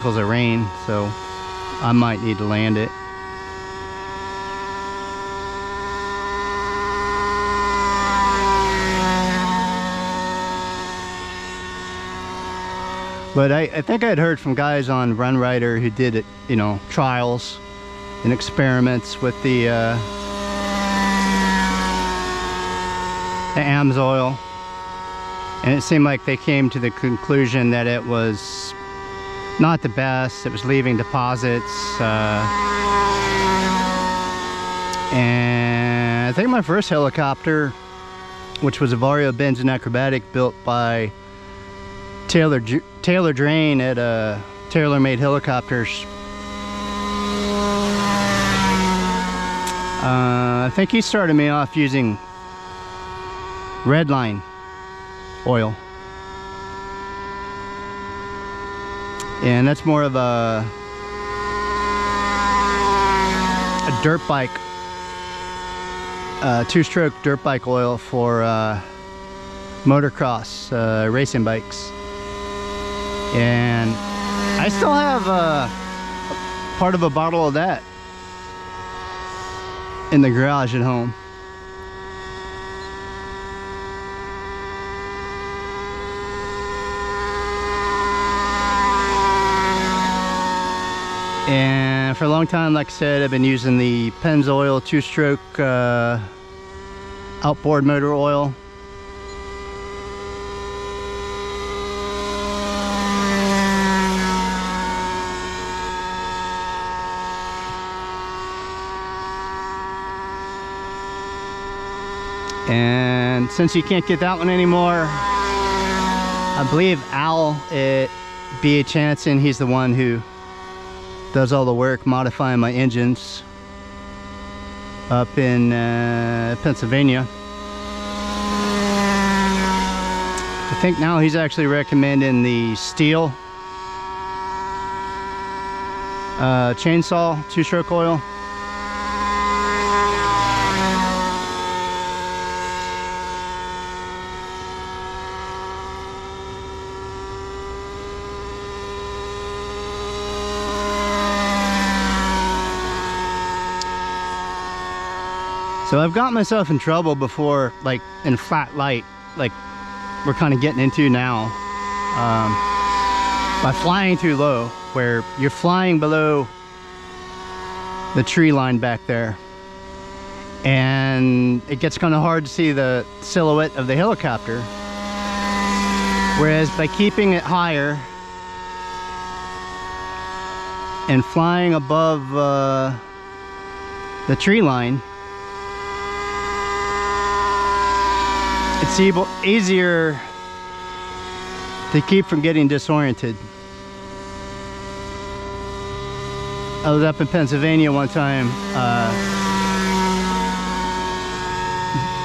because of rain, so I might need to land it. But I think I'd heard from guys on Run Rider who did it, you know, trials and experiments with the AMSOIL, and it seemed like they came to the conclusion that it was not the best. It was leaving deposits, and I think my first helicopter, which was a Vario Benzene Acrobatic built by Taylor Drain at Tailor Made Helicopters. I think he started me off using Redline oil, and that's more of a dirt bike, two-stroke dirt bike oil for motocross racing bikes. And I still have part of a bottle of that in the garage at home. And for a long time, like I said, I've been using the Pennzoil two-stroke outboard motor oil. And since you can't get that one anymore, I believe Al at BH Hansen, he's the one who does all the work modifying my engines up in Pennsylvania. I think now he's actually recommending the steel chainsaw two-stroke oil. So I've got myself in trouble before, like in flat light, like we're kind of getting into now, by flying too low, where you're flying below the tree line back there, and it gets kind of hard to see the silhouette of the helicopter. Whereas by keeping it higher and flying above the tree line, it's easier to keep from getting disoriented. I was up in Pennsylvania one time.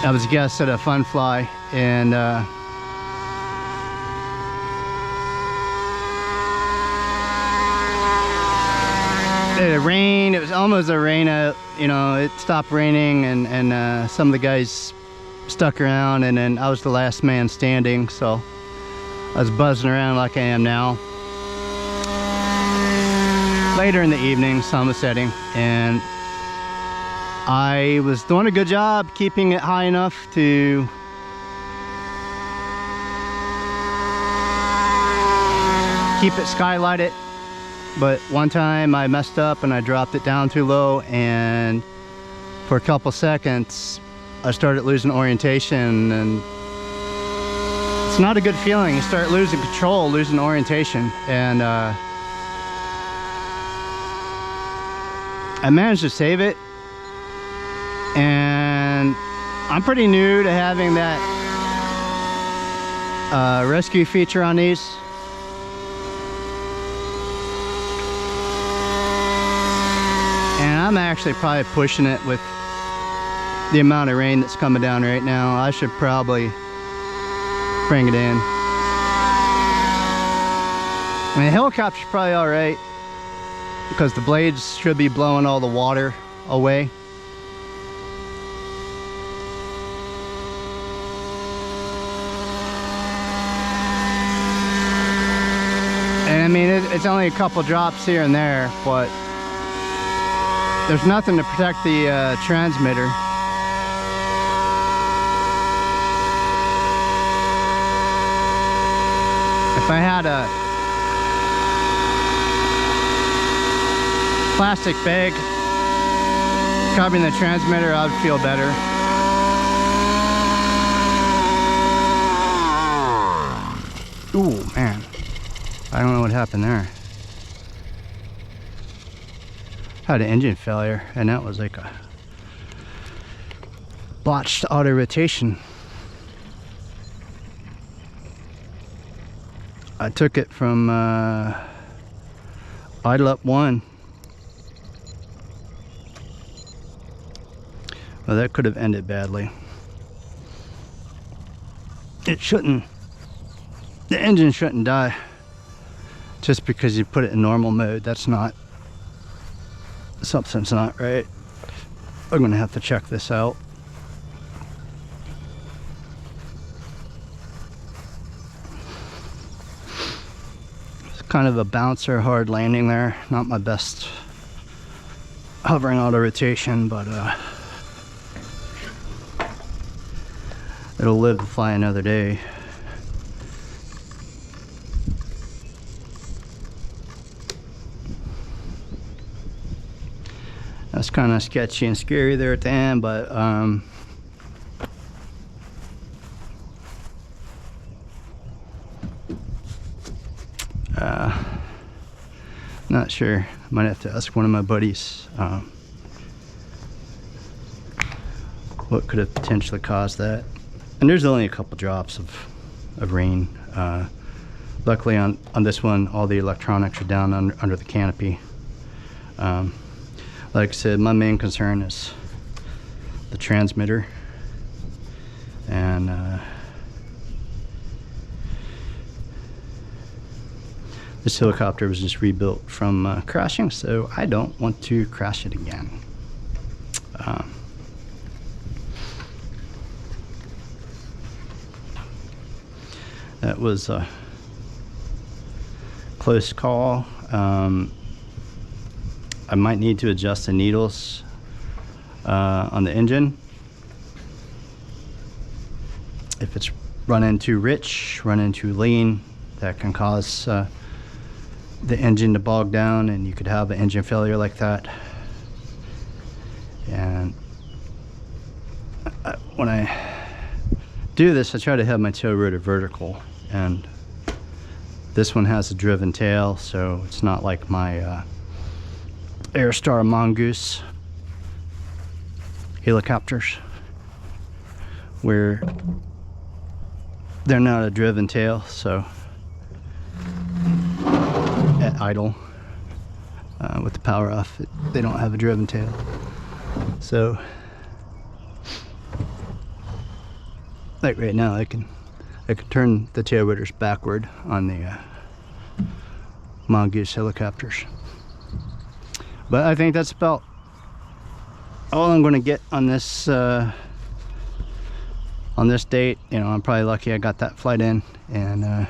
I was a guest at a fun fly, and it rained. It was almost a rain out, you know, it stopped raining, and some of the guys stuck around, and then I was the last man standing, so I was buzzing around like I am now. Later in the evening, sun was setting, and I was doing a good job keeping it high enough to keep it skylighted, but one time I messed up and I dropped it down too low, and for a couple seconds I started losing orientation, and it's not a good feeling. You start losing control, losing orientation, and I managed to save it. And I'm pretty new to having that rescue feature on these. And I'm actually probably pushing it with the amount of rain that's coming down right now. I should probably bring it in. I mean, the helicopter's probably all right because the blades should be blowing all the water away. And mean, it's only a couple drops here and there, but there's nothing to protect the transmitter. If I had a plastic bag covering the transmitter, I would feel better. Ooh, man. I don't know what happened there. Had an engine failure, and that was like a botched auto rotation. I took it from idle up 1. Well, that could have ended badly. It shouldn't. The engine shouldn't die just because you put it in normal mode. That's not, something's not right. I'm gonna have to check this out. It's kind of a bouncer, hard landing there. Not my best hovering auto rotation, but it'll live to fly another day. That's kind of sketchy and scary there at the end, but not sure. Might have to ask one of my buddies what could have potentially caused that. And there's only a couple drops of rain. Luckily on this one, all the electronics are down under the canopy. Like I said, my main concern is the transmitter, and this helicopter was just rebuilt from crashing, so I don't want to crash it again. That was a close call. I might need to adjust the needles on the engine. If it's running too rich, running too lean, that can cause the engine to bog down, and you could have an engine failure like that. And when I do this, I try to have my tail rotor vertical, and this one has a driven tail, so it's not like my Airstar Mongoose helicopters where they're not a driven tail. So at idle with the power off, they don't have a driven tail. So like right now, I can turn the tail rotors backward on the Mongoose helicopters. But I think that's about all I'm going to get on this date. You know, I'm probably lucky I got that flight in, and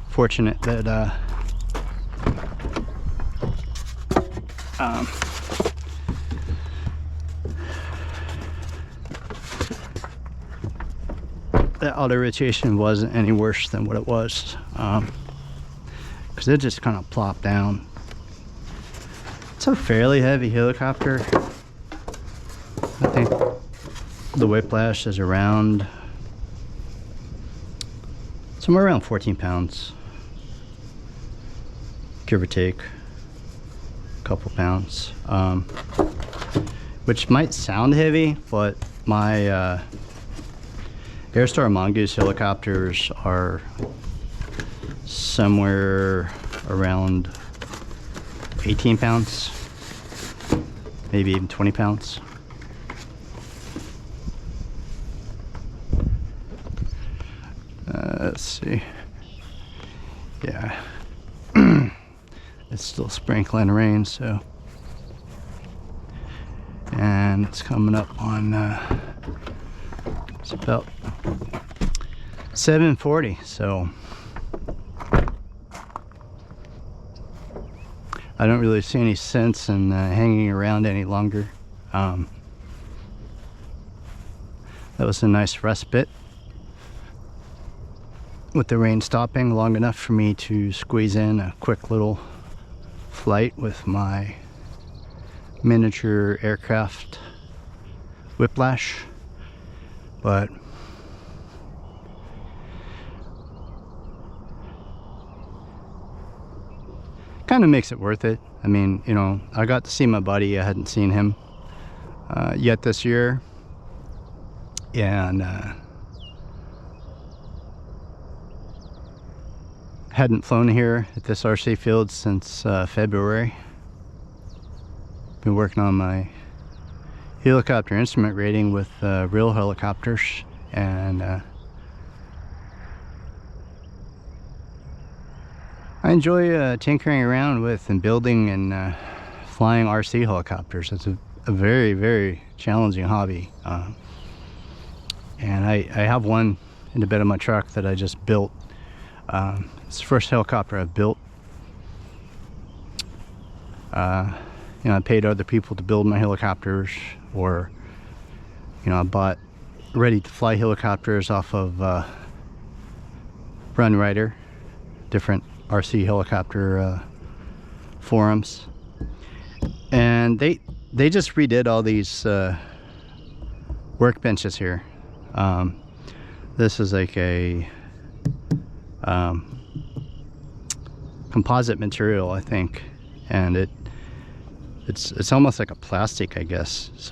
fortunate that that auto rotation wasn't any worse than what it was. Because it just kind of plopped down. It's a fairly heavy helicopter. I think the Whiplash is around somewhere around 14 pounds, give or take a couple pounds, which might sound heavy, but my Airstar Mongoose helicopters are somewhere around 18 pounds, maybe even 20 pounds. Let's see. Yeah, it's still sprinkling rain, so, and it's coming up on it's about 7:40, so I don't really see any sense in hanging around any longer. That was a nice respite with the rain stopping long enough for me to squeeze in a quick little flight with my miniature Aircraft Whiplash. But kind of makes it worth it. I mean, you know, I got to see my buddy. I hadn't seen him yet this year, and hadn't flown here at this RC field since February. Been working on my helicopter instrument rating with real helicopters, and I enjoy tinkering around with and building and flying RC helicopters. It's a very, very challenging hobby. And I have one in the bed of my truck that I just built. It's the first helicopter I've built. You know, I paid other people to build my helicopters, or, you know, I bought ready-to-fly helicopters off of Run Rider, different RC helicopter forums, and they just redid all these workbenches here. This is like a composite material, I think, and it's almost like a plastic, I guess. So